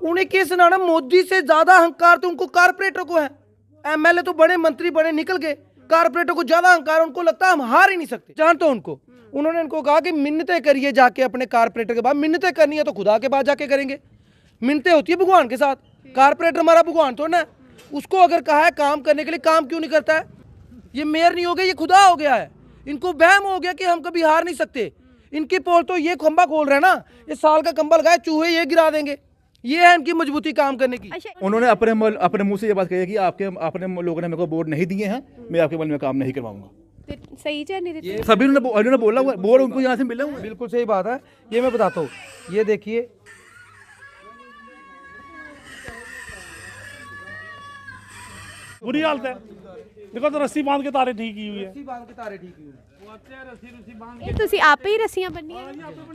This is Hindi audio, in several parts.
उन्हें क्या सुनाना, मोदी से ज्यादा अहंकार तो उनको कारपोरेटर को है। एमएलए तो बड़े, मंत्री बड़े निकल गए, कारपोरेटर को ज्यादा अहंकार, उनको लगता है हम हार ही नहीं सकते। जानते हो उनको, उन्होंने इनको कहा कि मिन्नतें करिए जाके अपने कारपोरेटर के बाद, मिन्नतें करनी है तो खुदा के बाद जाके करेंगे। मिन्नतें होती है भगवान के साथ, कारपोरेटर हमारा भगवान तो ना, उसको अगर कहा है काम करने के लिए, काम क्यों नहीं करता है? ये मेयर नहीं हो गया, ये खुदा हो गया है। इनको वहम हो गया कि हम कभी हार नहीं सकते। इनकी पोल तो ये खंबा खोल रहे हैं ना, ये साल का कंबल गाय चूहे ये गिरा देंगे, ये है इनकी मजबूती काम करने की। उन्होंने अपने मुंह से ये बात कही है कि आपके अपने लोगों ने मेरे को वोट नहीं दिए हैं, मैं आपके बल में काम नहीं करवाऊंगा। सही है नहीं देते? सभी उन्होंने बोला हुआ, बोल उनको यहाँ से मिले हुए। बिल्कुल सही बात है, ये मैं बताता हूँ। ये देखिए, बुरी हालत है, देखो तो रस्सी बांध के तारे ठीक की हुई है। ਇਹ ਤੁਸੀਂ ਆਪੇ ਹੀ ਰੱਸੀਆਂ ਬੰਨੀਆਂ?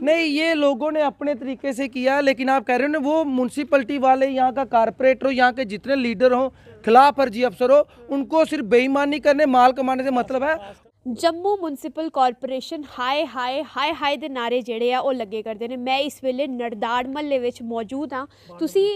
नहीं, ये लोगों ने अपने तरीके से किया, लेकिन आप कह रहे हो ना, वो म्यूनसिपलिटी वाले, यहाँ का कारपोरेटर हो, यहाँ के जितने लीडर हो, खिलाफ फर्जी अफसर हो, उनको सिर्फ बेईमानी करने, माल कमाने से मतलब है। ਜੰਮੂ ਮੁਨਸਿਪਲ ਕਾਰਪੋਰੇਸ਼ਨ ਹਾਏ ਹਾਏ ਹਾਏ ਹਾਏ ਦੇ ਨਾਰੇ ਜਿਹੜੇ ਆ ਉਹ ਲੱਗੇ ਕਰਦੇ ਨੇ। ਮੈਂ ਇਸ ਵੇਲੇ ਨੜਦਾੜ ਮਹੱਲੇ ਵਿੱਚ ਮੌਜੂਦ ਹਾਂ। ਤੁਸੀਂ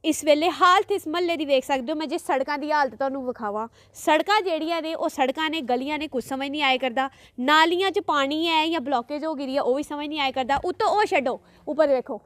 ਇਸ ਵੇਲੇ ਹਾਲਤ ਇਸ ਮਹੱਲੇ ਦੀ ਵੇਖ ਸਕਦੇ ਹੋ। ਮੈਂ ਜੇ ਸੜਕਾਂ ਦੀ ਹਾਲਤ ਤੁਹਾਨੂੰ ਵਿਖਾਵਾਂ, ਸੜਕਾਂ ਜਿਹੜੀਆਂ ਨੇ ਉਹ ਸੜਕਾਂ ਨੇ, ਗਲੀਆਂ ਨੇ, ਕੁਝ ਸਮਝ ਨਹੀਂ ਆਇਆ ਕਰਦਾ। ਨਾਲੀਆਂ 'ਚ ਪਾਣੀ ਹੈ ਜਾਂ ਬਲੋਕੇਜ ਹੋ ਗਈ ਹੈ, ਉਹ ਵੀ ਸਮਝ ਨਹੀਂ ਆਇਆ ਕਰਦਾ। ਉੱਤੋਂ ਉਹ ਛੱਡੋ, ਉੱਪਰ ਵੇਖੋ,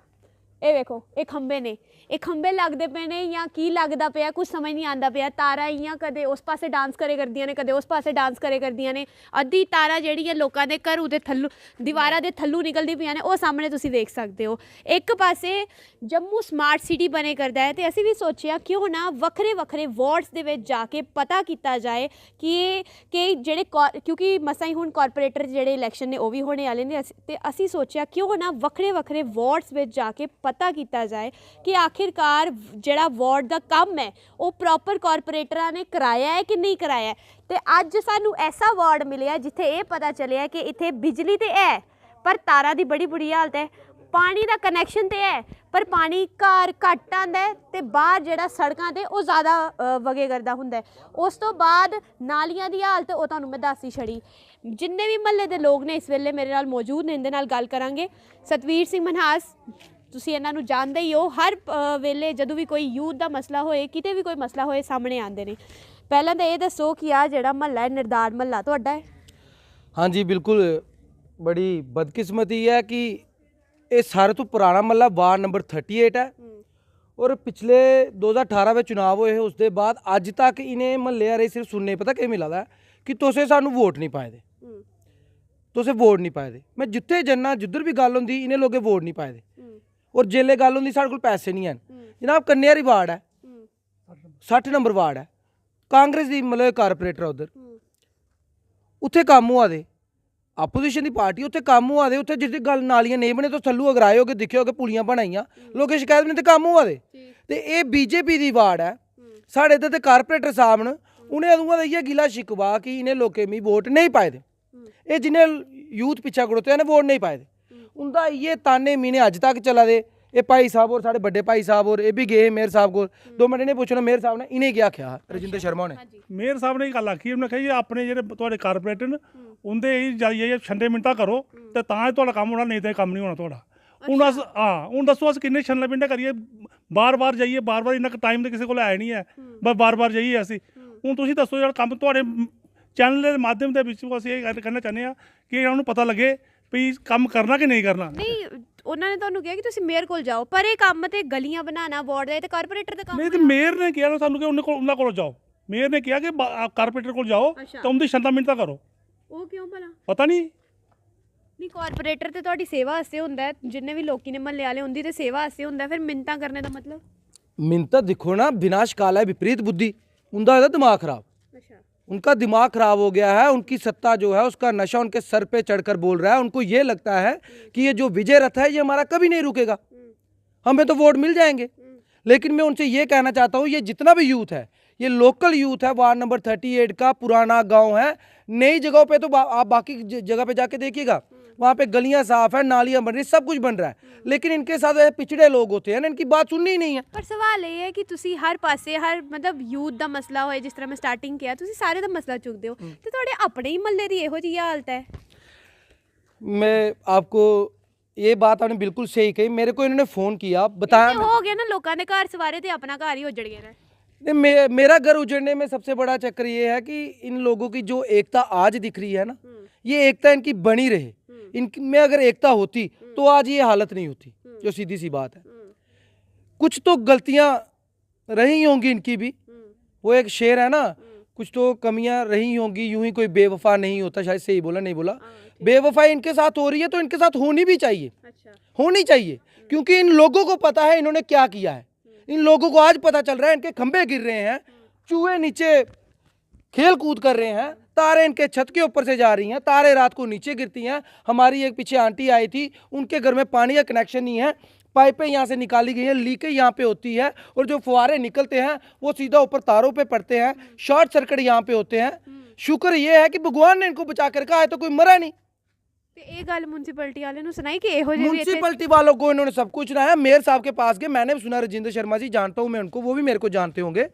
ਇਹ ਵੇਖੋ, ਇਹ ਖੰਭੇ ਨੇ, ਇਹ ਖੰਭੇ ਲੱਗਦੇ ਪਏ ਨੇ ਜਾਂ ਕੀ ਲੱਗਦਾ ਪਿਆ, ਕੁਝ ਸਮਝ ਨਹੀਂ ਆਉਂਦਾ ਪਿਆ। ਤਾਰਾਂ ਇਆਂ ਕਦੇ ਉਸ ਪਾਸੇ ਡਾਂਸ ਕਰੇ ਕਰਦੀਆਂ ਨੇ, ਕਦੇ ਉਸ ਪਾਸੇ ਡਾਂਸ ਕਰੇ ਕਰਦੀਆਂ ਨੇ। ਅੱਧੀ ਤਾਰਾਂ ਜਿਹੜੀਆਂ ਲੋਕਾਂ ਦੇ ਘਰ ਉਹਦੇ ਥੱਲੋਂ, ਦੀਵਾਰਾਂ ਦੇ ਥੱਲੋਂ ਨਿਕਲਦੀ ਪਈਆਂ ਨੇ, ਉਹ ਸਾਹਮਣੇ ਤੁਸੀਂ ਵੇਖ ਸਕਦੇ ਹੋ। ਇੱਕ ਪਾਸੇ ਜੰਮੂ ਸਮਾਰਟ ਸਿਟੀ ਬਣੇ ਕਰਦਾ ਹੈ, ਤੇ ਅਸੀਂ ਵੀ ਸੋਚਿਆ ਕਿਉਂ ਨਾ ਵੱਖਰੇ ਵੱਖਰੇ ਵਾਰਡਸ ਦੇ ਵਿੱਚ ਜਾ ਕੇ ਪਤਾ ਕੀਤਾ ਜਾਏ ਕਿ ਜਿਹੜੇ ਕਿਉਂਕਿ ਮਸਾਂ ਹੀ ਹੁਣ ਕਾਰਪੋਰੇਟਰ ਜਿਹੜੇ ਇਲੈਕਸ਼ਨ ਨੇ ਉਹ ਵੀ ਹੋਣੇ ਵਾਲੇ ਨੇ, ਤੇ ਅਸੀਂ ਸੋਚਿਆ ਕਿਉਂ ਨਾ ਵੱਖਰੇ ਵੱਖਰੇ ਵਾਰਡਸ ਵਿੱਚ ਜਾ ਕੇ ਪਤਾ ਕੀਤਾ ਜਾਏ ਕਿ ਆਖਿਰਕਾਰ ਜਿਹੜਾ ਵਾਰਡ ਦਾ ਕੰਮ ਹੈ ਉਹ ਪ੍ਰੋਪਰ ਕਾਰਪੋਰੇਟਰਾਂ ਨੇ ਕਰਾਇਆ ਹੈ ਕਿ ਨਹੀਂ ਕਰਾਇਆ। ਤੇ ਅੱਜ ਸਾਨੂੰ ਐਸਾ ਵਾਰਡ ਮਿਲਿਆ ਜਿੱਥੇ ਇਹ ਪਤਾ ਚੱਲਿਆ ਕਿ ਇੱਥੇ ਬਿਜਲੀ ਤੇ ਹੈ ਪਰ ਤਾਰਾਂ ਦੀ ਬੜੀ ਬੁਰੀ ਹਾਲਤ ਹੈ, ਪਾਣੀ ਦਾ ਕਨੈਕਸ਼ਨ ਤੇ ਹੈ ਪਰ ਪਾਣੀ ਘਰ ਘੱਟ ਆਉਂਦਾ ਹੈ, ਤੇ ਬਾਹਰ ਜਿਹੜਾ ਸੜਕਾਂ ਤੇ ਉਹ ਜ਼ਿਆਦਾ ਵਗੇ ਕਰਦਾ ਹੁੰਦਾ। ਉਸ ਤੋਂ ਬਾਅਦ ਨਾਲੀਆਂ ਦੀ ਹਾਲਤ ਉਹ ਤੁਹਾਨੂੰ ਮੈਂ ਦੱਸ ਹੀ ਛੜੀ। ਜਿੰਨੇ ਵੀ ਮਹੱਲੇ ਦੇ ਲੋਕ ਨੇ ਇਸ ਵੇਲੇ ਮੇਰੇ ਨਾਲ ਮੌਜੂਦ ਨੇ, ਇਹਦੇ ਨਾਲ ਗੱਲ ਕਰਾਂਗੇ। ਸਤਵੀਰ ਸਿੰਘ ਮਨਹਾਸ, ਤੁਸੀਂ ਇਹਨਾਂ ਨੂੰ ਜਾਣਦੇ ਹੀ ਹੋ, ਹਰ ਵੇਲੇ ਜਦੋਂ ਵੀ ਕੋਈ ਯੂਥ ਦਾ ਮਸਲਾ ਹੋਏ, ਕਿਤੇ ਵੀ ਕੋਈ ਮਸਲਾ ਹੋਏ, ਸਾਹਮਣੇ ਆਉਂਦੇ ਨੇ। ਪਹਿਲਾਂ ਤਾਂ ਇਹ ਦੱਸੋ ਕਿ ਆ ਜਿਹੜਾ ਮਹੱਲਾ ਹੈ ਨਰਦਾੜ ਮਹੱਲਾ ਤੁਹਾਡਾ ਹੈ? हाँ जी बिल्कुल, बड़ी बदकिस्मती है कि ये सारे तो पुराना महल्ला वार्ड नंबर 38 है, और पिछले 2018 में चुनाव हुए हैं, उसके बाद अज तक इन्हें महल्ले आरे सिर्फ सुनने पता क्या मिला है कि तुसें सानू वोट नहीं पाए दे, तुसें वोट नहीं पाए दे। मैं जिथे जन्ना जिधर भी गल होंदी इन्हें लोगों वोट नहीं पाए दे, और जेल्ले गल होंदी साढ़े कोल पैसे नहीं हैं। जनाब कन्यारी वार्ड है, 60 नंबर वार्ड है, कांग्रेस की मतलब कारपोरेटर उधर, उत्थे काम हुआ दे, अपोजिशन की पार्टी उत्थे काम हुआ दे, उत्थे जिस गल नालियां नहीं बने तो थल्लू अगर आए होगे दिखे होगे पुलियां बनाइयां, लोगों शिकायत नहीं, तो काम हुआ दे। ते ये बीजेपी की वार्ड है, साढ़े इधर ते कारपोरेटर साहब न उन्हें अदूं दा इयै गिला शिकवा कि इन्हें लोकें मी वोट नहीं पाए दे, ये जिन्हें यूथ पिछा खड़ोते हैं वोट नहीं पाए दे, उनका ये ताने मीने अज तक चला दे। ये भाई साहब और साढ़े बड़े भाई साहब और ये भी गए मेयर साहब को, 2 मिनट इन्हें पूछना मेयर साहब ने इन्हें क्या आख्या, रजिंदर शर्मा ने मेयर साहब ने गल आखी, उन्हें कही अपने जो थोड़े कारपोरेटर न उनके जाइए छंडे मिनटा करो तो तुहाडा काम होना, नहीं तो काम नहीं होना तुहाडा। हूँ अस हूँ दसो अस किन्ने छंडे मिनटा करिए, बार बार जाइए, बार बार इन्ना टाइम तो किसी को है नहीं है, बस बार बार जाइए असी। हूँ तुसीं दसो जो काम थोड़े चैनल के माध्यम के विच असीं ये कहना चाहते हैं कि इन्होंने पता लगे भी काम करना कि नहीं करना। ਨਹੀਂ ਉਹਨਾਂ ਨੇ ਤੁਹਾਨੂੰ ਕਿਹਾ ਕਿ ਤੁਸੀਂ ਮੇਅਰ ਕੋਲ ਜਾਓ, ਪਰ ਇਹ ਕੰਮ ਤੇ ਗਲੀਆਂ ਬਣਾਉਣਾ ਵਾਰਡ ਦਾ ਤੇ ਕਾਰਪੋਰੇਟਰ ਦਾ ਕੰਮ नहीं तो मेयर ने किया ना सानू कि उन्होंने को जाओ, मेयर ने किया कि कारपोरेटर को जाओ तो उनकी छंदा मिनटा करो। ਉਹ ਕਿਉਂ ਭਲਾ? पता नहीं ਨਹੀਂ ਕਾਰਪੋਰੇਟਰ ਤੇ ਤੁਹਾਡੀ ਸੇਵਾ ਵਾਸਤੇ ਹੁੰਦਾ ਹੈ, ਜਿੰਨੇ ਵੀ ਲੋਕੀ ਨੇ ਮਹੱਲੇ ਵਾਲੇ ਹੁੰਦੀ ਤੇ ਸੇਵਾ ਵਾਸਤੇ ਹੁੰਦਾ, ਫਿਰ ਮਿੰਨਤਾਂ ਕਰਨੇ ਦਾ ਮਤਲਬ? मिन्नत देखो ना, विनाश काल है, विपरीत बुद्धि, उनका है दिमाग खराब, ਅੱਛਾ, उनका दिमाग खराब हो गया है, उनकी सत्ता जो है उसका नशा उनके सर पे चढ़कर बोल रहा है। उनको ये लगता है कि ये जो विजय रथ है ये हमारा कभी नहीं रुकेगा, हमें तो वोट मिल जाएंगे। लेकिन मैं उनसे ये कहना चाहता हूँ, ये जितना भी यूथ है, ये लोकल यूथ है, वार्ड नंबर 38 का पुराना गांव है, नई जगहों पे तो आप बाकी जगह पे जाके देखिएगा, वहाँ पे गलियाँ साफ है, नालियाँ बन रही, सब कुछ बन रहा है, लेकिन इनके साथ पिछड़े लोग होते हैं ना, इनकी बात सुननी ही नहीं है। ਪਰ ਸਵਾਲ ਇਹ ਹੈ ਕਿ ਤੁਸੀਂ ਹਰ ਪਾਸੇ ਹਰ ਮਤਲਬ ਯੂਥ ਦਾ ਮਸਲਾ ਹੋਏ, ਜਿਸ ਤਰ੍ਹਾਂ ਮੈਂ ਸਟਾਰਟਿੰਗ ਕਿਹਾ, ਤੁਸੀਂ ਸਾਰੇ ਦਾ ਮਸਲਾ ਚੁੱਕਦੇ ਹੋ, ਤੇ ਤੁਹਾਡੇ ਆਪਣੇ ਹੀ ਮਹੱਲੇ ਦੀ ਇਹੋ ਜਿਹੀ ਹਾਲਤ ਹੈ। मैं आपको ये बात आपने बिल्कुल सही कही। मेरे को इन्होंने फ़ोन किया, बताया हो गया ना, लोगों ने घर सवारे थे, अपना घर ही उजड़ गया है। नहीं, मेरा घर उजड़ने में सबसे बड़ा चक्कर ये है कि इन लोगों की जो एकता आज दिख रही है ना, ये एकता इनकी बनी रहे। इनमें अगर एकता होती तो आज ये हालत नहीं होती, जो सीधी सी बात है। कुछ तो गलतियां रही होंगी इनकी भी, वो एक शेर है ना, कुछ तो कमियां रही होंगी, यूं ही कोई बेवफा नहीं होता, शायद सही बोला नहीं बोला। बेवफाई इनके साथ हो रही है तो इनके साथ होनी भी चाहिए, होनी चाहिए, क्योंकि इन लोगों को पता है इन्होंने क्या किया है। इन लोगों को आज पता चल रहा है, इनके खंभे गिर रहे हैं, चूहे नीचे खेल कूद कर रहे हैं, तारे इनके छत के ऊपर से जा रही हैं, तारे रात को नीचे गिरती हैं। हमारी एक पीछे आंटी आई थी, उनके घर में पानी का कनेक्शन नहीं है, पाइपें यहाँ से निकाली गई हैं, लीकेज यहाँ पे होती है, और जो फुहारे निकलते हैं वो सीधा ऊपर तारों पे पड़ते हैं, शॉर्ट सर्किट यहाँ पे होते हैं। शुक्र ये है कि भगवान ने इनको बचा कर रखा है, तो कोई मरा नहीं। ਇਹ ਗੱਲ म्यूनसिपैलिटी वाले ਨੂੰ सुनाई कि ਇਹੋ ਜਿਹੇ म्यूनसिपैलिटी वालों को इन्होंने सब कुछ सुनाया। मेयर साहब के पास गए, मैंने भी सुना, राजेंद्र शर्मा जी जानता हूँ मैं उनको, वो भी मेरे को जानते होंगे,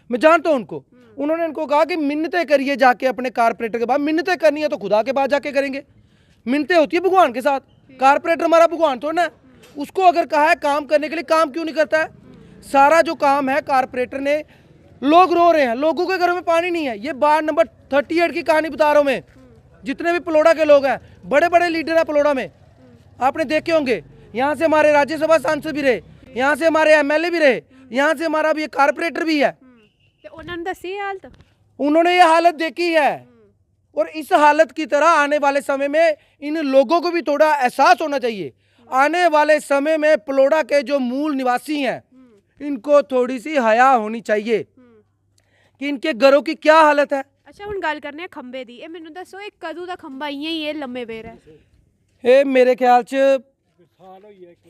मैं जानता हूँ उनको। उन्होंने इनको कहा कि मिन्नतें करिए जाके अपने कारपोरेटर के बाद, मिन्नतें करनी है तो खुदा के पास जाके करेंगे, मिन्नतें होती है भगवान के साथ। कारपोरेटर हमारा भगवान तो ना, उसको अगर कहा है काम करने के लिए, काम क्यों नहीं करता है? सारा जो काम है कारपोरेटर ने, लोग रो रहे हैं, लोगों के घरों में पानी नहीं है। ये वार्ड नंबर 38 की कहानी बता रहा हूँ मैं, जितने भी पलोड़ा के लोग हैं, बड़े बड़े लीडर हैं पलोड़ा में, आपने देखे होंगे। यहाँ से हमारे राज्यसभा सांसद भी रहे, यहाँ से हमारे एमएलए भी रहे, यहाँ से हमारा भी कारपोरेटर भी है। उन्होंने ये हालत देखी है, और इस हालत की तरह आने वाले समय में इन लोगों को भी थोड़ा एहसास होना चाहिए। आने वाले समय में पलोड़ा के जो मूल निवासी हैं, इनको थोड़ी सी हया होनी चाहिए कि इनके घरों की क्या हालत है। अच्छा, ਹੁਣ ਗੱਲ करने खंबे दी, ਇਹ ਮੈਨੂੰ ਦੱਸੋ ਇਹ ਕਦੋਂ ਦਾ ਖੰਭਾ ਇਆਂ ਹੀ ਇਹ ਲੰਮੇ ਪੈ ਰਿਹਾ? ਇਹ ਮੇਰੇ ਖਿਆਲ ਚ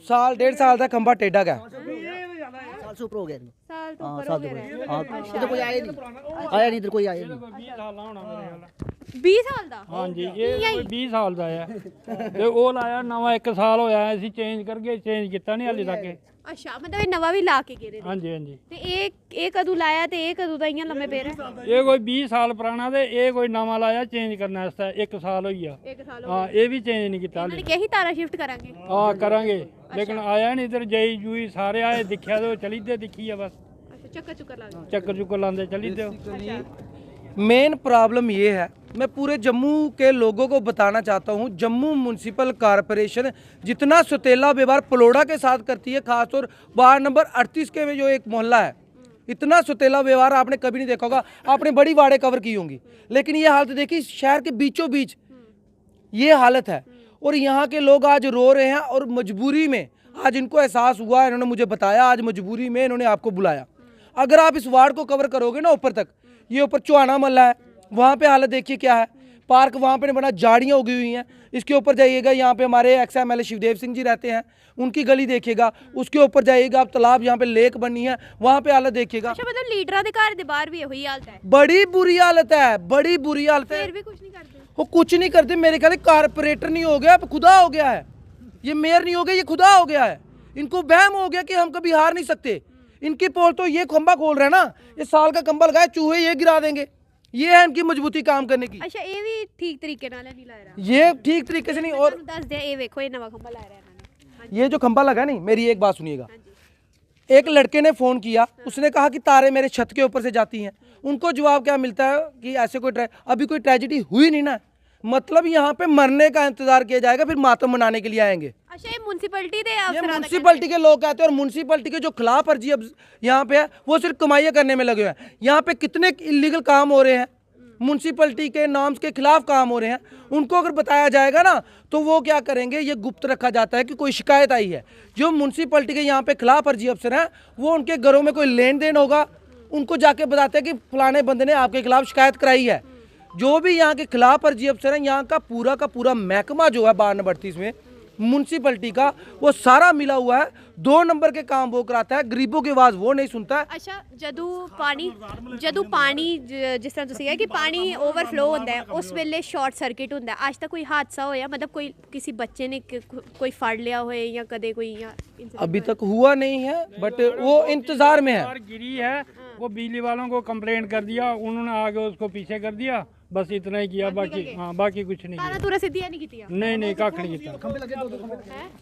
साल 1.5 साल ਦਾ खंभा टेढ़ा गया। साल से ऊपर हो गया जी। ਸਾਲ ਤੋਂ हाँ ਉੱਪਰ साल ਹੋ से ਗਿਆ ऊपर। ਹੈ। हाँ इधर कोई आया नहीं इधर कोई आया नहीं। 20 ਸਾਲ ਦਾ? ਹਾਂਜੀ, ਇਹ ਕੋਈ 20 ਸਾਲ ਦਾ ਆ ਤੇ ਉਹ ਲਾਇਆ ਨਵਾਂ 1 ਸਾਲ ਹੋਇਆ, ਅਸੀਂ ਚੇਂਜ ਕਰਕੇ ਚੇਂਜ ਕੀਤਾ ਨਹੀਂ ਹਾਲੇ ਤੱਕ। ਅੱਛਾ, ਮਤਲਬ ਇਹ ਨਵਾਂ ਵੀ ਲਾ ਕੇ ਗਏ ਨੇ। ਹਾਂਜੀ ਹਾਂਜੀ, ਤੇ ਇਹ ਕਦੋਂ ਲਾਇਆ ਤੇ ਇਹ ਕਦੋਂ ਦਾ ਇਆਂ ਲੰਮੇ ਪੈ ਰਿਹਾ? ਇਹ ਕੋਈ 20 ਸਾਲ ਪੁਰਾਣਾ ਤੇ ਇਹ ਕੋਈ ਨਵਾਂ ਲਾਇਆ ਚੇਂਜ ਕਰਨ ਵਾਸਤੇ 1 ਸਾਲ ਹੋਈ ਆ। 1 ਸਾਲ ਹੋ ਹਾਂ, ਇਹ ਵੀ ਚੇਂਜ ਨਹੀਂ ਕੀਤਾ ਇਹਨਾਂ ਨੇ ਹਾਲੇ। ਕਿਹਾ ਤਾਰਾ ਸ਼ਿਫਟ ਕਰਾਂਗੇ। ਹਾਂ ਕਰਾਂਗੇ, ਲੇਕਿਨ ਆਇਆ ਨਹੀਂ ਇਧਰ, ਜਈ ਜੂਈ ਸਾਰੇ ਆਏ, ਦਿਖਿਆ ਤੇ ਚਲੀ ਤੇ ਦਿਖੀ ਆ ਬਸ, ਅੱਛਾ, ਚੱਕਰ ਚੁੱਕਰ ਲਾ ਗਏ। ਚੱਕਰ ਚੁੱਕਰ ਲਾਉਂਦੇ ਚਲੀ ਤੇ। मेन प्रॉब्लम ये है, मैं पूरे जम्मू के लोगों को बताना चाहता हूँ, जम्मू म्यूनसिपल कॉरपोरेशन जितना सौतेला व्यवहार पलोड़ा के साथ करती है, खासतौर वार्ड नंबर 38 के में जो एक मोहल्ला है, इतना सौतेला व्यवहार आपने कभी नहीं देखा होगा। आपने बड़ी वार्डें कवर की होंगी, लेकिन ये हालत देखी, शहर के बीचों बीच ये हालत है, और यहाँ के लोग आज रो रहे हैं, और मजबूरी में आज इनको एहसास हुआ, इन्होंने मुझे बताया, आज मजबूरी में इन्होंने आपको बुलाया। अगर आप इस वार्ड को कवर करोगे ना ऊपर तक, ये ऊपर चौहाना मोहल्ला है, वहाँ पे हालत देखिए क्या है, पार्क वहाँ पे बना, झाड़ियाँ उगी हुई हैं। इसके ऊपर जाइएगा, यहाँ पे हमारे XMLA शिवदेव सिंह जी रहते हैं, उनकी गली देखिएगा। उसके ऊपर जाइएगा आप, तालाब यहाँ पे लेक बनी है, वहाँ पे हालत देखिएगा। अच्छा, मतलब लीडਰਾਂ ਦੇ ਘਰ ਦੇ ਬਾਹਰ ਵੀ ਇਹੀ ਹਾਲਤ ਹੈ? बड़ी बुरी हालत है, बड़ी बुरी हालत है। ਫਿਰ ਵੀ ਕੁਝ ਨਹੀਂ ਕਰਦੇ? वो कुछ नहीं करते, मेरे ख्याल कारपोरेटर नहीं हो गया, अब खुदा हो गया है। ये मेयर नहीं हो गया, ये खुदा हो गया है। इनको वहम हो गया कि हम कभी हार नहीं सकते। इनकी पोल तो ये खंबा खोल रहे हैं ना, ये साल का कंबल लगाए, चूहे ये गिरा देंगे, ये है इनकी मजबूती काम करने की। ਅੱਛਾ, ਇਹ ਵੀ ਠੀਕ ਤਰੀਕੇ ਨਾਲ ਨਹੀਂ ਲਾ ਰਿਹਾ? ये ठीक तरीके से नहीं। और ਤੁਹਾਨੂੰ ਦੱਸ ਦਿਆਂ, ਇਹ ਵੇਖੋ, ਇਹ ਨਵਾਂ ਖੰਭਾ ਲਾ ਰਿਹਾ ਇਹਨਾਂ ਨੇ। ये जो खंबा लगा नहीं, मेरी एक बात सुनिएगा। हाँ जी। एक लड़के ने फ़ोन किया, उसने कहा कि तारे मेरे छत के ऊपर से जाती हैं। उनको जवाब क्या मिलता है कि ऐसे कोई अभी कोई ट्रेजेडी हुई नहीं ना, मतलब यहाँ पे मरने का इंतजार किया जाएगा, फिर मातम मनाने के लिए आएंगे। अच्छा, ये म्यूनसिपैलिटी दे ये अफसरां दा म्यूनसिपैलिटी के लोग कहते हैं, और म्यूनसिपैलिटी के जो खिलाफ अर्जी अब यहाँ पे है, वो सिर्फ कमाइयाँ करने में लगे हुए हैं। यहाँ पे कितने इलीगल काम हो रहे हैं, म्यूनसिपैलिटी के नाम के खिलाफ काम हो रहे हैं, उनको अगर बताया जाएगा ना तो वो क्या करेंगे, ये गुप्त रखा जाता है कि कोई शिकायत आई है। जो म्यूनसिपैलिटी के यहाँ पे खिलाफ अर्जी अफसर हैं, वो उनके घरों में कोई लेन देन होगा, उनको जाके बताते हैं कि फलाने बंदे ने आपके खिलाफ शिकायत कराई है। जो भी यहाँ के खिलाफ अर्जी अफसर हैं, यहाँ का पूरा महकमा जो है वार्ड नंबर 38 में म्यूनसिपैलिटी का, वो सारा मिला हुआ है। 2 नंबर के काम वो कराता है, गरीबों की आवाज़ वो नहीं सुनता है। अच्छा, ਜਦੋਂ ਪਾਣੀ ਜਿਸ ਤਰ੍ਹਾਂ ਤੁਸੀਂ ਕਿਹਾ ਕਿ ਪਾਣੀ ਓਵਰਫਲੋ ਹੁੰਦਾ ਹੈ, ਉਸ ਵੇਲੇ ਸ਼ਾਰਟ ਸਰਕਟ ਹੁੰਦਾ ਹੈ। ਅੱਜ ਤੱਕ ਕੋਈ ਹਾਦਸਾ ਹੋਇਆ, मतलब कोई किसी बच्चे ने कोई फड़ लिया होए या कदे कोई या अभी तक हुआ नहीं है, बट वो इंतजार में है। गिरी है, वो बिजली वालों को कंप्लेंट कर दिया, उन्होंने आगे उसको पीछे कर दिया, बस इतना ही किया, बाकी हाँ बाकी कुछ नहीं ਤਾਰਾਂ किया। ਤੁਰਾ ਸਿੱਧੀਆਂ ਨਹੀਂ ਕੀਤੀਆਂ नहीं कख नहीं किया।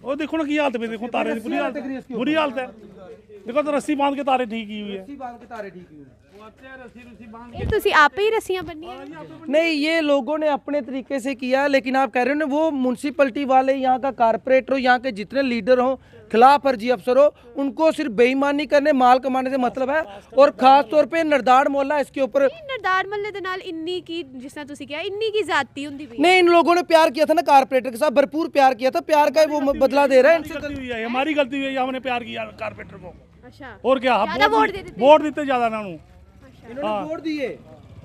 ਉਹ ਦੇਖੋ ਨਾ ਕੀ ਹਾਲਤ ਵੇ, ਦੇਖੋ ਤਾਰੇ ਦੀ ਬੁਰੀ ਹਾਲਤ ਹੈ। देखो तो रस्सी बांध के तारे ठीक की हुई है। ਇਹ ਤੁਸੀਂ ਆਪੇ ਹੀ ਰੱਸੀਆਂ ਬੰਨੀਆਂ नहीं, ये लोगों ने अपने तरीके से किया है, लेकिन आप कह रहे हो ना वो म्यूनसिपैलिटी वाले, यहाँ का कारपोरेटर हो, यहाँ के जितने लीडर हो, खिलाफ फर्जी अफसर हो, उनको सिर्फ बेईमानी करने, माल कमाने से मतलब है। और खास तौर पे नरदाड़ मोहल्ला इसके ऊपर ਨਰਦਾੜ ਮੱਲੇ ਦੇ ਨਾਲ ਇੰਨੀ ਕੀ, ਜਿਸ ਤਰ੍ਹਾਂ ਤੁਸੀਂ ਕਿਹਾ ਇੰਨੀ ਕੀ ਜ਼ਾਤੀ ਹੁੰਦੀ ਪਈ नहीं, इन लोगों ने प्यार किया था ना कारपोरेटर के साथ, भरपूर प्यार किया था, प्यार का वो बदला दे रहा है इनसे। गलती हुई है, हमारी गलती हुई है, हमने प्यार किया कारपेंटर को। ਅੱਛਾ और क्या, ज़्यादा वोट दे देते। वोट देते ज्यादा ना उन्होंने। इन्होंने वोट दिए।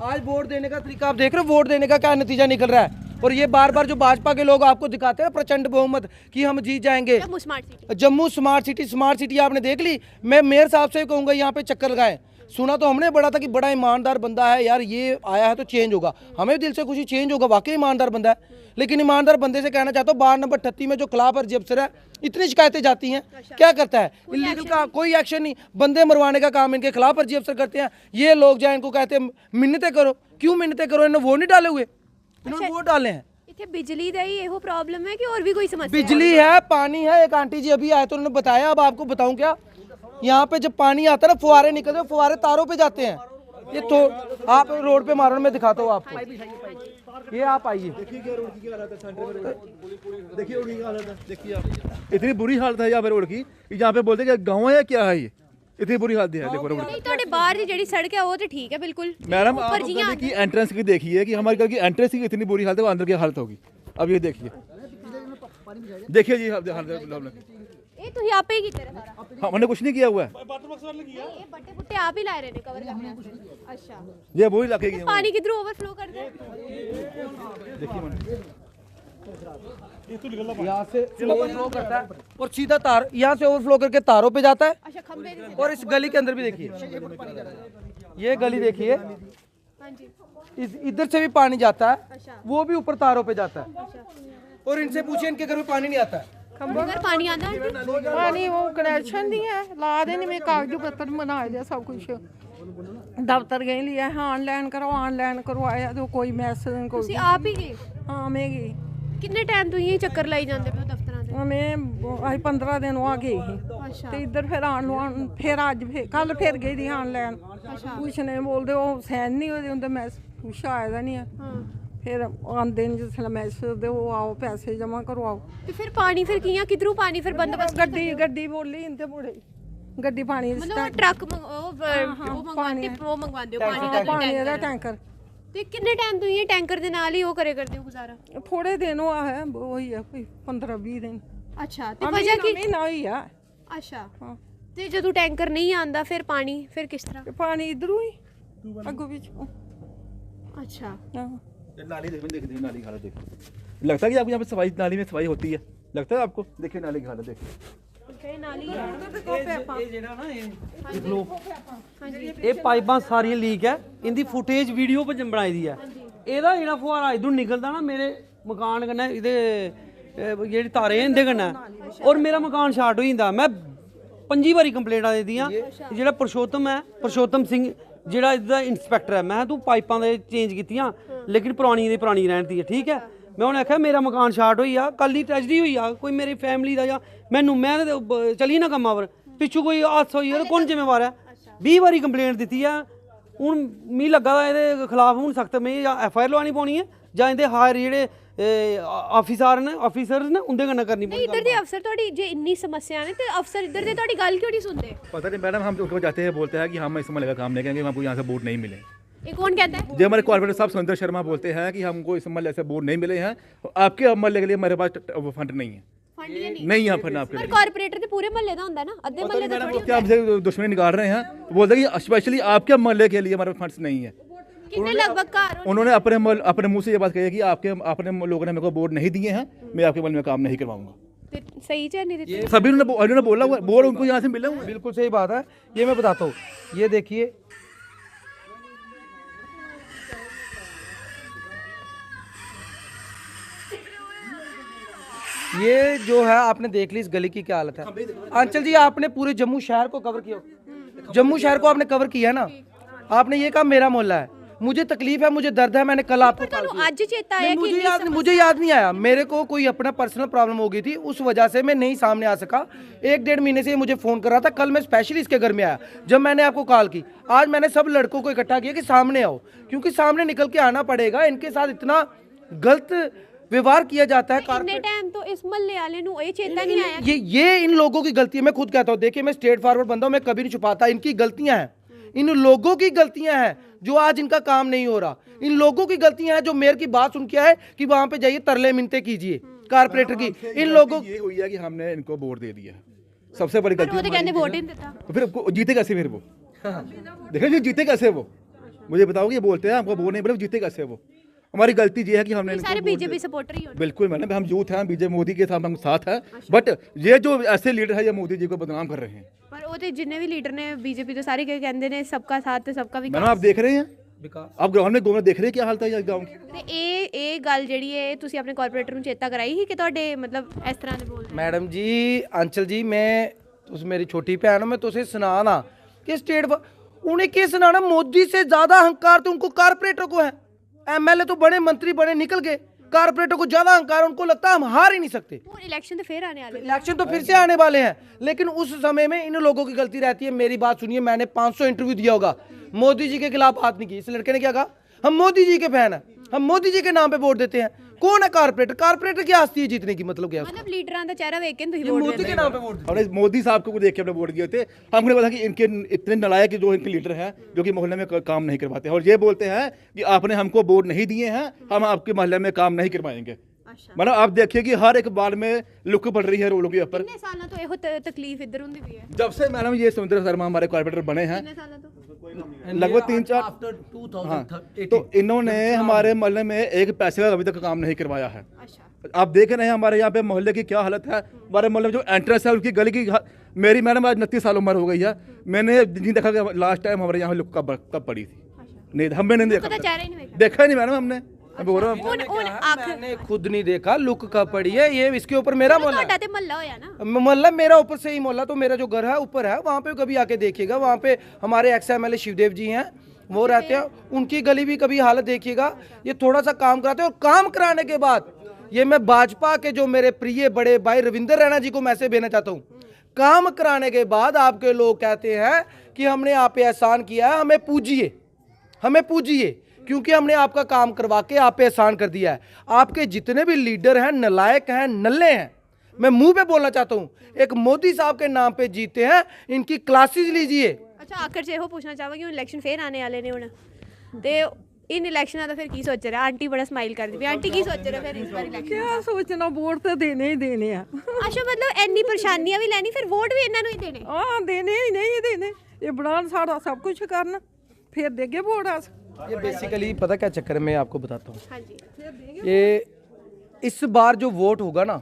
आज वोट देने का तरीका आप देख रहे हो, वोट देने का क्या नतीजा निकल रहा है। और ये बार बार जो भाजपा के लोग आपको दिखाते हैं प्रचंड बहुमत कि हम जीत जाएंगे। Jammu smart city Jammu smart city आपने देख ली। मैं मेयर साहब से कहूँगा यहाँ पे चक्कर लगाएं। सुना तो हमने बड़ा था कि बड़ा ईमानदार बंदा है यार, ये आया है तो चेंज होगा, हमें भी दिल से खुशी चेंज होगा, वाकई ईमानदार बंदा है। लेकिन ईमानदार बंदे से कहना चाहता हूँ, वार्ड नंबर 38 में जो खिलाफ फर्जी अफसर है, इतनी शिकायतें जाती हैं, क्या करता है? इलीगल का कोई एक्शन नहीं, बंदे मरवाने का काम इनके खिलाफ फर्जी अफसर करते हैं। ये लोग जाए इनको कहते हैं मिन्नतें करो, क्यों मिन्नतें करो? इन्होंने वो नहीं डाले हुए, इन्होंने वोट डाले हैं। ਇੱਥੇ ਬਿਜਲੀ ਦਾ ही ਇਹੋ प्रॉब्लम है कि और भी कोई समस्या बिजली है, पानी है। एक आंटी जी अभी आए तो उन्होंने बताया, अब आपको बताऊं क्या, यहाँ पे जब पानी आता है ना, फुहारे निकलते हैं, फुहारे तारों पे जाते हैं। ये तो आप रोड पे मारो, मैं दिखाता हूँ आपको, ये आप आइए। देखिए रोड की हालत है, देखिए रोड की हालत है, देखिए आप, इतनी बुरी हालत है यहाँ पे रोड की, यहाँ पे बोलते हैं कि गाँव है या क्या है, ये इतनी बुरी हालत है। देखो रोड नहीं ਤੁਹਾਡੇ ਬਾਹਰ ਦੀ ਜਿਹੜੀ ਸੜਕ ਹੈ ਉਹ ਤੇ ठीक है बिल्कुल मैडम, आप ऊपर जियां गली की एंट्रेंस की देखिए कि हमारे घर की एंट्रेंस की इतनी बुरी हालत है, वो अंदर की हालत होगी। अब ये देखिए, देखिए जी हालत। ਇਹ ਤੁਸੀਂ ਆਪੇ ਹੀ ਕੀਤੇ ਨੇ ਸਾਰਾ हमने कुछ नहीं किया हुआ है, ਇਹ ਬੱਟੇ ਬੁੱਟੇ ਆਪ ਹੀ ਲਾਏ ਰਹੇ ਨੇ ਕਵਰ करने वास्ते अच्छा ये वही इलाके की है। पानी किधरों ओवरफ्लो कर दे देखिए मैडम, यहाँ से ओवरफ्लो करता है और सीधा तार, यहाँ से ओवरफ्लो करके तारों पे जाता है। अच्छा खंबे की और इस गली के अंदर भी देखिए, ये गली देखिए, हाँ जी इस इधर से भी पानी जाता है, अच्छा वो भी ऊपर तारों पे जाता है। और इनसे पूछिए, इनके घर में पानी नहीं आता है। अगर पानी आता है ਪਾਣੀ ਉਹ ਕਨੈਕਸ਼ਨ ਨਹੀਂ ਹੈ, ਲਾ ਦੇਣੀ ਮੈਂ ਕਾਗਜ਼ ਪੱਤਰ ਬਣਾਏ ਦੇ ਸਭ ਕੁਝ ਦਫ਼ਤਰ ਗਏ ਲਿਆ ਆਨਲਾਈਨ ਕਰਵਾਇਆ ਤੇ ਕੋਈ ਮੈਸੇਜ ਕੋਈ ਤੁਸੀਂ ਆਪ ਹੀ ਗਏ ਹਾਂ ਮੈਂ ਗਈ ਕਿੰਨੇ ਟਾਈਮ ਤੋਂ ਇਹ ਚੱਕਰ ਲਾਈ ਜਾਂਦੇ ਪਏ ਹੋ ਦਫ਼ਤਰਾਂ ਦੇ ਮੈਂ ਅੱਜ 15 ਦਿਨ ਹੋ ਗਏ ਸੀ ਅੱਛਾ ਤੇ ਇੱਧਰ ਫਿਰ ਆਣ ਨੂੰ ਫਿਰ ਅੱਜ ਫਿਰ ਕੱਲ ਫਿਰ ਗਈ ਦੀ ਆਨਲਾਈਨ ਕੁਛ ਨਹੀਂ ਬੋਲਦੇ, ਉਹ ਸੈਨ ਨਹੀਂ ਹੋਦੇ ਹੁੰਦੇ, ਮੈਂ ਕੁਛ ਆਇਆ ਨਹੀਂ ਹੈ। ਹਾਂ ਫਿਰ ਆਉਂਦੇ ਨੇ ਜਿਸ ਮੈਸੇਜ ਦੇ ਉਹ ਆਓ ਪੈਸੇ ਜਮ੍ਹਾਂ ਕਰਵਾਓ। ਤੇ ਫਿਰ ਪਾਣੀ ਫਿਰ ਕਿਆਂ ਕਿਧਰੋਂ ਪਾਣੀ ਫਿਰ ਬੰਦੋਬਸਤ ਗੱਡੀ ਬੋਲੀ ਇੰਤੇ ਮੁੜੇ ਗੱਡੀ ਪਾਣੀ ਮਤਲਬ ਉਹ ਟਰੱਕ ਉਹ ਮੰਗਵਾਉਂਦੇ ਹੋ ਪਾਣੀ ਦਾ ਪਾਣੀ ਦਾ ਟੈਂਕਰ ਟੈਂਕਰ ਤੇ ਕਿੰਨੇ ਟਾਈਮ ਤੋਂ ਇਹ ਟੈਂਕਰ ਦੇ ਨਾਲ ਹੀ ਉਹ ਕਰਦੇ ਹੋ ਗੁਜ਼ਾਰਾ ਥੋੜੇ ਦਿਨ ਹੋਆ ਹੈ, ਉਹੀ ਹੈ ਕੋਈ 15-20 ਦਿਨ। ਅੱਛਾ ਤੇ ਵਜ੍ਹਾ ਕੀ ਮਹੀਨਾ ਹੋਈ ਆ। ਅੱਛਾ ਹਾਂ ਤੇ ਜਦੋਂ ਟੈਂਕਰ ਨਹੀਂ ਆਂਦਾ ਫਿਰ ਪਾਣੀ ਫਿਰ ਕਿਸ ਤਰ੍ਹਾਂ ਤੇ ਪਾਣੀ ਇਧਰੋਂ ਹੀ ਅੱਗੋਂ ਵਿੱਚ ਅੱਛਾ ਹਾਂ। नाली देखिए, नाली की हालत देखिए, लगता है कि आपको यहाँ पे सफाई, नाली में सफाई होती है, लगता है आपको? देखिए नाली की हालत देखिए, ਇਹ ਨਾਲੀ ਹੈ ਇਹ ਪਾਈਪਾਂ ਸਾਰੀਆਂ ਲੀਕ ਹੈ, ਇਹਦੀ ਫੁਟੇਜ ਵੀਡੀਓ ਪਰ ਬਣਾਈ ਦੀ ਹੈ। ਇਹਦਾ ਜਿਹੜਾ ਫੁਹਾਰਾ ਇਧਰੋਂ ਨਿਕਲਦਾ ਨਾ ਮੇਰੇ ਮਕਾਨ ਕन्नै, ਇਹਦੇ ਜਿਹੜੀ ਤਾਰੇ ਇਹਦੇ ਕन्नै, ਔਰ ਮੇਰਾ ਮਕਾਨ ਸ਼ਾਰਟ ਹੋ ਜਾਂਦਾ। ਮੈਂ 5 ਵਾਰੀ ਕੰਪਲੇਂਟਾਂ ਦੇ ਦੀਆਂ। ਜਿਹੜਾ ਪੁਰਸ਼ੋਤਮ ਹੈ, ਪੁਰਸ਼ੋਤਮ ਸਿੰਘ ਜਿਹੜਾ ਇਹਦਾ ਇੰਸਪੈਕਟਰ ਹੈ, ਮੈਂ ਤੂੰ ਪਾਈਪਾਂ ਦੇ ਚੇਂਜ ਕੀਤੀਆਂ ਲੇਕਿਨ ਪੁਰਾਣੀ ਦੀ ਪੁਰਾਣੀ ਰਹਿਣਦੀ ਹੈ, ਠੀਕ ਹੈ। ਮੈਂ ਉਹਨੇ ਆਖਿਆ ਮੇਰਾ ਮਕਾਨ ਸ਼ਾਰਟ ਹੋਈ ਆ, ਕੱਲ ਦੀ ਟ੍ਰੈਜਡੀ ਹੋਈ ਆ ਕੋਈ ਮੇਰੀ ਫੈਮਿਲੀ ਦਾ, ਜਾਂ ਮੈਨੂੰ ਮੈਂ ਚਲੀ ਨਾ ਕੰਮਾਂ ਪਰ ਪਿੱਛੋਂ ਕੋਈ ਹਾਦਸਾ ਹੋਈ ਹੈ, ਕੌਣ ਜ਼ਿੰਮੇਵਾਰ ਹੈ? 20 ਵਾਰੀ ਕੰਪਲੇਂਟ ਦਿੱਤੀ ਆ। ਹੁਣ ਮੀਂਹ ਲੱਗਾ ਦਾ ਇਹਦੇ ਖਿਲਾਫ ਹੁਣ ਸਖਤ ਮੈਂ ਜਾਂ FIR ਲਵਾਉਣੀ ਪਾਉਣੀ ਹੈ, ਜਾਂ ਇਹਦੇ ਹਾਇਰ ਜਿਹੜੇ ਆਫੀਸਰਸ ਨੇ ਉਹਦੇ ਕन्नै ਕਰਨੀ ਨਹੀਂ ਇੱਧਰ ਦੇ ਅਫਸਰ ਤੁਹਾਡੀ ਜੇ ਇੰਨੀ ਸਮੱਸਿਆ ਨੇ ਤੇ ਅਫਸਰ ਇੱਧਰ ਦੇ ਤੁਹਾਡੀ ਗੱਲ ਕਿਉਂ ਨਹੀਂ ਸੁਣਦੇ? पता नहीं मैडम, हम उनको जाते हैं, बोलते हैं कि हम इस महल का काम नहीं करेंगे, हमको यहाँ से वोट नहीं मिले। ਇਹ ਕੌਣ ਕਹਿੰਦਾ ਹੈ? जो हमारे कॉर्पोरेटर साहब सुरेंद्र शर्मा बोलते हैं कि हमको इस महल से वोट नहीं मिले हैं, आपके महल के लिए हमारे पास फंड नहीं है, ਫੰਡ ਹੀ ਨਹੀਂ नहीं यहाँ फंड आपके ਪਰ लिए। कार्पोरेटर ਤੇ ਪੂਰੇ ਮਹੱਲੇ ਦਾ ਹੁੰਦਾ ਨਾ, ਅੱਧੇ ਮਹੱਲੇ ਦਾ मैडम थोड़ी क्या हमसे दुश्मनी निकाल रहे हैं, बोलते हैं कि स्पेशली आपके महल्ले के लिए हमारे फंड्स नहीं है। कितने लगभग कार उन्होंने अपने मुंह से ये बात कही है कि अपने लोगों ने मेरे को वोट नहीं दिए हैं, मैं आपके महल में काम नहीं करवाऊंगा। सही चेयर नहीं देते सभी उन्होंने बोला हुआ बोर्ड उनको यहाँ से मिले हुए हैं। बिल्कुल सही बात है, ये मैं बताता हूँ। ये देखिए, ये जो है आपने देख ली इस गली की क्या हालत है। अंचल जी, आपने पूरे जम्मू शहर को कवर किया, जम्मू शहर को आपने कवर किया ना, आपने ये कहा मेरा मोहल्ला है, मुझे तकलीफ है, मुझे दर्द है, मैंने कल आपको कॉल किया। आज चेता आया नहीं, कि मुझे याद नहीं आया। मेरे को कोई अपना पर्सनल प्रॉब्लम हो गई थी, उस वजह से मैं नहीं सामने आ सका। 1-1.5 महीने से ये मुझे फ़ोन कर रहा था। कल मैं स्पेशली इसके घर में आया जब मैंने आपको कॉल की। आज मैंने सब लड़कों को इकट्ठा किया कि सामने आओ, क्योंकि सामने निकल के आना पड़ेगा। इनके साथ इतना गलत व्यवहार किया जाता है। इतने टाइम तो इस मल्ले वाले नु ये चेता नहीं आया। ये इन लोगों की गलती है। मैं खुद कहता हूँ, देखिए मैं स्ट्रेट फॉरवर्ड बंदा हूँ, मैं कभी नहीं छुपाता। इनकी गलतियां हैं, इन लोगों की गलतियां हैं जो आज इनका काम नहीं हो रहा। इन लोगों की गलतियां हैं जो मेयर की बात सुन के आए कि वहां पे जाइए तरले मिनते कीजिए कारपोरेटर की। इन लोगों ये हुई है कि हमने इनको वोट दे दिया, सबसे बड़ी गलती। वो तो कहते वोट ही नहीं देता। तो फिर जीते कैसे फिर वो? देखो जी जीते कैसे वो, मुझे बताओ। ये बोलते हैं हमको वोट नहीं बोले, जीते कैसे वो? हमारी गलती ये है कि हमने सारे बीजेपी सपोर्टर ही हो। बिल्कुल मैडम, हम यूथ हैं, बीजेपी मोदी के साथ हम साथ है। बट ये जो ऐसे लीडर है ये मोदी जी को बदनाम कर रहे हैं। पर वो तो जितने भी लीडर ने बीजेपी तो सारे कहते ने सबका साथ ते सबका मैडम विकास। आप देख रहे हैं, आप ग्राउंड में घूमने देख रहे हैं क्या हालत है गाँव की। ਤੇ ਇਹ ਗੱਲ ਜਿਹੜੀ ਹੈ ਤੁਸੀਂ ਆਪਣੇ ਕਾਰਪੋਰੇਟਰ ਨੂੰ ਚੇਤਾ ਕਰਾਈ ਸੀ ਕਿ ਤੁਹਾਡੇ ਮਤਲਬ ਇਸ ਤਰ੍ਹਾਂ ਦੇ ਬੋਲ ਰਹੇ मैडम जी, अंचल जी, मैं तुस मेरी छोटी भैन हो, मैं तुझे सुनाना कि स्टेट उन्हें क्या सुनाना। मोदी से ज्यादा अहंकार तो उनको कारपोरेटर को है। एमएलए तो बड़े, मंत्री बड़े निकल गए, कारपोरेटर को ज्यादा अहंकार। उनको लगता है हम हार ही नहीं सकते। ਹੁਣ ਇਲੈਕਸ਼ਨ ਤੇ ਫੇਰ ਆने वाले इलेक्शन तो फिर से आने वाले हैं, लेकिन उस समय में इन लोगों की गलती रहती है। मेरी बात सुनिए, मैंने 500 इंटरव्यू दिया होगा, मोदी जी के खिलाफ बात नहीं की। इस लड़के ने क्या कहा, हम मोदी जी के फैन हैं, हम मोदी जी के नाम पे वोट देते हैं। कौन है कारपोरेटर? कारपोरेटर की हस्ती है जीतने की, मतलब क्या है? ਮਤਲਬ ਲੀਡਰਾਂ ਦਾ ਚਿਹਰਾ ਵੇਖ ਕੇ ਤੁਸੀਂ ये ਵੋਟ मोदी के नाम पे वोट हमने मोदी साहब को देख के हमने वोट दिए थे। हमने बोला कि इनके इतने नालायक जो इनके लीडर हैं जो कि मोहल्ले में काम नहीं करवाते हैं, और ये बोलते हैं कि आपने हमको वोट नहीं दिए हैं, हम आपके मोहल्ले में काम नहीं करवाएंगे। मतलब आप देखिए कि हर एक बार में लुक पड़ रही है रोडों के ऊपर। ਕਿੰਨੇ ਸਾਲਾਂ ਤੋਂ ਇਹੋ ਤਕਲੀਫ ਇੱਧਰ ਹੁੰਦੀ ਪਈ ਹੈ? जब से मैडम ये सुरेंद्र शर्मा हमारे कॉर्पोरेटर बने हैं, ਕਿੰਨੇ ਸਾਲਾਂ ਤੋਂ? लगभग 3-4। आफ्टर 2018 तो इन्होंने हमारे मोहल्ले में एक पैसे का अभी तक काम नहीं करवाया है। ਅੱਛਾ। आप देख रहे हैं हमारे यहाँ पे मोहल्ले की क्या हालत है। हमारे मोहल्ले में जो एंट्रेंस है उसकी गली की मेरी मैडम आज 29 साल उम्र हो गई है, मैंने नहीं देखा कि लास्ट टाइम हमारे यहाँ लुक कब पड़ी थी। नहीं, हमें नहीं ਪਤਾ देखा, ਚਿਹਰਾ ਹੀ ਨਹੀਂ ਵੇਖਿਆ। देखा ही नहीं मैडम हमने। मैं बोल रहा हूँ ਹੁਣ ਆਖਰ मैंने खुद नहीं देखा लुक कब पड़ी है। ये इसके ऊपर मेरा मोहल्ला ਤੁਹਾਡਾ ਤੇ ਮਹੱਲਾ ਹੋਇਆ ਨਾ। मोहल्ला मेरा ऊपर से ही मोहल्ला, तो मेरा जो घर है ऊपर है, वहाँ पे कभी आके देखिएगा। वहाँ पे हमारे एक्स एमएलए शिवदेव जी हैं, वो रहते हैं। उनकी गली भी कभी हालत देखिएगा। ये थोड़ा सा काम कराते हैं, और काम कराने के बाद ये मैं भाजपा के जो मेरे प्रिय बड़े भाई रविंदर रैना जी को मैसेज भेजना चाहता हूँ। काम कराने के बाद आपके लोग कहते हैं कि हमने आप पे एहसान किया है, हमें पूजिए, हमें पूजिए, क्योंकि हमने आपका काम करवा के आप पे एहसान कर दिया है। आपके जितने भी लीडर हैं नलायक हैं, नल्ले हैं। मैं मुंह पे बोलना चाहता हूँ, एक मोदी साहब के नाम पे जीते हैं, इनकी क्लासेस लीजिए। ਅੱਛਾ, ਆਖਰ 'ਚ ਇਹੋ ਪੁੱਛਣਾ ਚਾਹਾਂਗੀ, ਹੁਣ ਇਲੈਕਸ਼ਨ ਫੇਰ ਆਣੇ ਵਾਲੇ ਨੇ ਹੁਣ ਤੇ ਇਨ ਇਲੈਕਸ਼ਨਾਂ ਦਾ ਫਿਰ ਕੀ ਸੋਚ ਰਿਹਾ? ਆਂਟੀ ਬੜਾ ਸਮਾਈਲ ਕਰਦੀ ਵੀ, ਆਂਟੀ ਕੀ ਸੋਚ ਰਿਹਾ ਫਿਰ ਇਸ ਵਾਰ ਇਲੈਕਸ਼ਨ? ਕਿਆ ਸੋਚਣਾ, ਵੋਟ ਤਾਂ ਦੇਣੇ ਹੀ ਦੇਣੇ ਆ। ਅੱਛਾ, ਮਤਲਬ ਇੰਨੀ ਪਰੇਸ਼ਾਨੀਆਂ ਵੀ ਲੈਣੀ, ਫਿਰ ਵੋਟ ਵੀ ਇਹਨਾਂ ਨੂੰ ਹੀ ਦੇਣੇ? ਹਾਂ ਦੇਣੇ ਹੀ ਨਹੀਂ ਦੇਣੇ, ਇਹ ਬਣਾਉਣ ਸਾਡਾ ਸਭ ਕੁਝ ਕਰਨ, ਫਿਰ ਦੇਗੇ ਵੋਟ ਆਸ। ये बेसिकली पता क्या चक्कर है, मैं आपको बताता हूँ। हाँ जी। ये इस बार जो वोट होगा ना,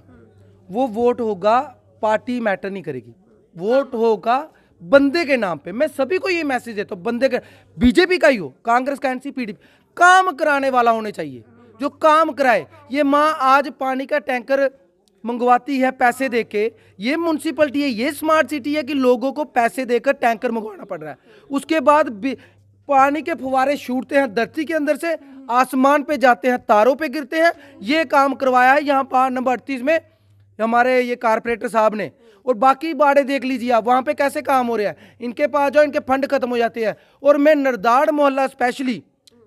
वो वोट होगा, पार्टी मैटर नहीं करेगी, वोट होगा बंदे के नाम पे। मैं सभी को ये मैसेज देता हूँ, बंदे के, बीजेपी का ही हो, कांग्रेस का, एनसी, पीडीपी, काम कराने वाला होने चाहिए, जो काम कराए। ये माँ आज पानी का टैंकर मंगवाती है पैसे देके, ये म्यूनसिपलिटी है, ये स्मार्ट सिटी है कि लोगों को पैसे देकर टैंकर मंगवाना पड़ रहा है। उसके बाद पानी के फुवारे छूटते हैं धरती के अंदर से, आसमान पे जाते हैं, तारों पे गिरते हैं। ये काम करवाया है यहाँ पर नंबर 38 में हमारे ये कारपोरेटर साहब ने। और बाकी बाड़े देख लीजिए आप, वहाँ पे कैसे काम हो रहे हैं। इनके पास जाओ, इनके फंड खत्म हो जाते हैं। और मैं नरदाड़ मोहल्ला स्पेशली,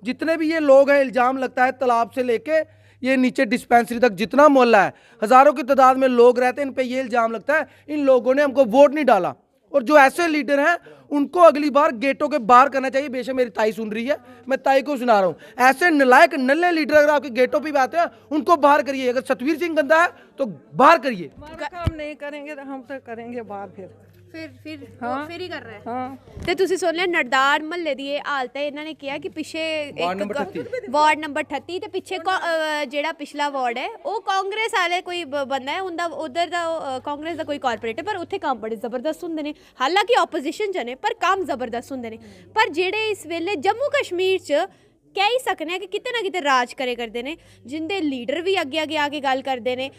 जितने भी ये लोग हैं, इल्ज़ाम लगता है तालाब से लेके ये नीचे डिस्पेंसरी तक जितना मोहल्ला है, हज़ारों की तादाद में लोग रहते हैं, इन पे ये इल्ज़ाम लगता है इन लोगों ने हमको वोट नहीं डाला। और जो ऐसे लीडर हैं उनको अगली बार गेटों के बाहर करना चाहिए। बेशक मेरी ताई सुन रही है, मैं ताई को सुना रहा हूँ। ऐसे नलायक नल्ले लीडर अगर आपके गेटों पे भी आते हैं, उनको बाहर करिए। अगर सतवीर सिंह गंदा है तो बाहर करिए। हमारा काम नहीं करेंगे तो हम तो करेंगे बाहर ਫਿਰ हाँ। ਫਿਰ ਹੀ ਕਰ ਰਿਹਾ ਹੈ। हाँ ਤੇ ਤੁਸੀਂ ਸੁਣ ਲਿਆ ਨਰਦਾੜ ਮਹੱਲੇ ਦੀ ਇਹ ਹਾਲਤ ਹੈ। ਇਹਨਾਂ ਨੇ ਕਿਹਾ ਕਿ ਪਿੱਛੇ ਵਾਰਡ ਨੰਬਰ 38 ਵਾਰਡ ਨੰਬਰ 38 ਤੇ ਪਿੱਛੇ ਜਿਹੜਾ ਪਿਛਲਾ ਵਾਰਡ ਹੈ ਉਹ ਕਾਂਗਰਸ ਵਾਲੇ ਕੋਈ ਬੰਦਾ ਹੈ, ਉਹਦਾ ਉਧਰ ਦਾ ਕਾਂਗਰਸ ਦਾ ਕੋਈ ਕਾਰਪੋਰੇਟਰ, ਪਰ ਉੱਥੇ ਕੰਮ ਬੜੇ ਜ਼ਬਰਦਸਤ ਹੁੰਦੇ ਨੇ। ਹਾਲਾਂਕਿ ਆਪੋਜੀਸ਼ਨ 'ਚ ਨੇ ਪਰ ਕੰਮ ਜ਼ਬਰਦਸਤ ਹੁੰਦੇ ਨੇ। ਪਰ ਜਿਹੜੇ ਇਸ ਵੇਲੇ ਜੰਮੂ ਕਸ਼ਮੀਰ 'ਚ ਕਹਿ ਹੀ ਸਕਨੇ ਆ ਕਿ ਕਿਤੇ ਨਾ ਕਿਤੇ ਰਾਜ ਕਰੇ ਕਰਦੇ ਨੇ, ਜਿੰਦੇ ਲੀਡਰ ਵੀ ਅੱਗੇ ਅੱਗੇ ਆ ਕੇ ਗੱਲ ਕਰਦੇ ਨੇ।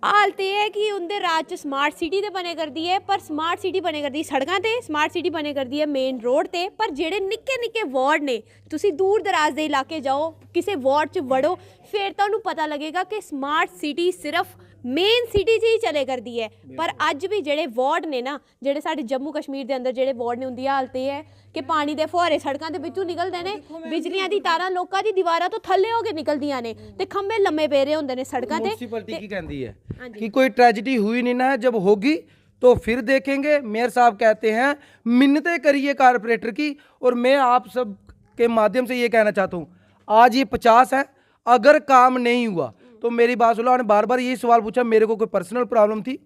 हालत यह है कि उनके राज च स्मार्ट सिटी तो बने करती है, पर स्मार्ट सिटी बने करती सड़कों ते, स्मार्ट सिटी बने करती है मेन रोड ते, पर जेड़े निक्के निक्के वार्ड ने, तुसी दूर दराज के इलाके जाओ, किसी वार्ड च वड़ो, फिर तुहानूं पता लगेगा कि स्मार्ट सिटी सिर्फ मेन सिटी च ही चले करती है। पर अज भी जेड़े वार्ड ने ना, जेड़े साडे जम्मू कश्मीर के अंदर जेड़े वार्ड ने, उनकी हालत यह है कि पानी के फुहारे सड़कों के विचों निकलते हैं, बिजलियां दी तारां लोकां दी दीवारां तो थल्ले हो के निकलदियां ने, ते खंबे लम्मे पे रहे होंदे ने सड़कों ते। म्युनिसिपैलिटी की कहती है कि कोई ट्रेजिडी हुई नहीं ना है, जब होगी तो फिर देखेंगे। मेयर साहब कहते हैं मिन्नतें करिए कारपोरेटर की, और मैं आप सब के माध्यम से ये कहना चाहता हूँ, आज ये 50 है, अगर काम नहीं हुआ तो मेरी बात सुनो। उन्होंने बार बार यही सवाल पूछा, मेरे को कोई पर्सनल प्रॉब्लम थी,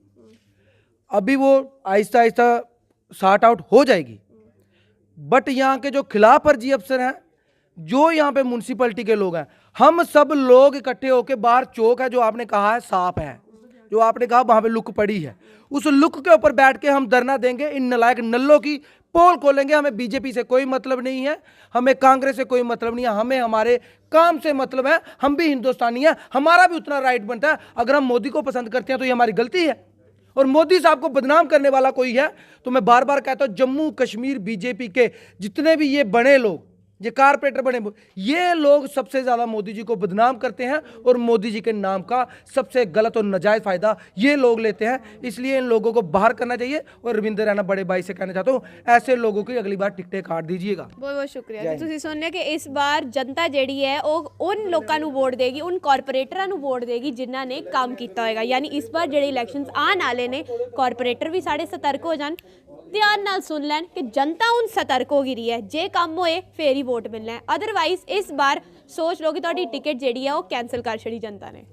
अभी वो आहिस्ता आहिस्ता सॉर्ट आउट हो जाएगी। बट यहाँ के जो खिलाफ फर्जी अफसर हैं, जो यहाँ पे म्युनिसिपैलिटी के लोग हैं, हम सब लोग इकट्ठे होकर, बाहर चौक है जो आपने कहा है साफ है, जो आपने कहा वहाँ पे लुक पड़ी है, उस लुक के ऊपर बैठ के हम धरना देंगे। इन नलायक नल्लों की पोल खोलेंगे। हमें बीजेपी से कोई मतलब नहीं है, हमें कांग्रेस से कोई मतलब नहीं है, हमें हमारे काम से मतलब है। हम भी हिंदुस्तानी हैं, हमारा भी उतना राइट बनता है। अगर हम मोदी को पसंद करते हैं तो ये हमारी गलती है, और मोदी साहब को बदनाम करने वाला कोई है तो मैं बार बार कहता हूँ, जम्मू कश्मीर बीजेपी के जितने भी ये बड़े लोग, ये कारपोरेटर बने, ये लोग सबसे ज़्यादा मोदी जी को बदनाम करते हैं, और मोदी जी के नाम का सबसे गलत और नाजायज़ फ़ायदा ये लोग लेते हैं। इसलिए इन लोगों को बाहर करना चाहिए। और रविंद्र रैना बड़े भाई से कहना चाहता हूँ, ऐसे लोगों की अगली बार टिकटें काट दीजिएगा। बहुत बहुत शुक्रिया। तो तुसीं सुनने कि इस बार जनता जिहड़ी है वो उन लोगों को वोट देगी, उन कारपोरेटरां नूं वोट देगी जिन्हां ने काम किया होएगा। यानी इस बार जिहड़े इलैक्शनस आने वाले ने, कारपोरेटर भी साढ़े सतर्क हो जान, ध्यान नाल सुन लैन कि जनता उन सतर्क हो गई है, जे काम होए फिर ही वोट मिलना है। अदरवाइज इस बार सोच लो कि तुहाडी टिकट जिहड़ी है वो कैंसल कर छड़ी जनता ने।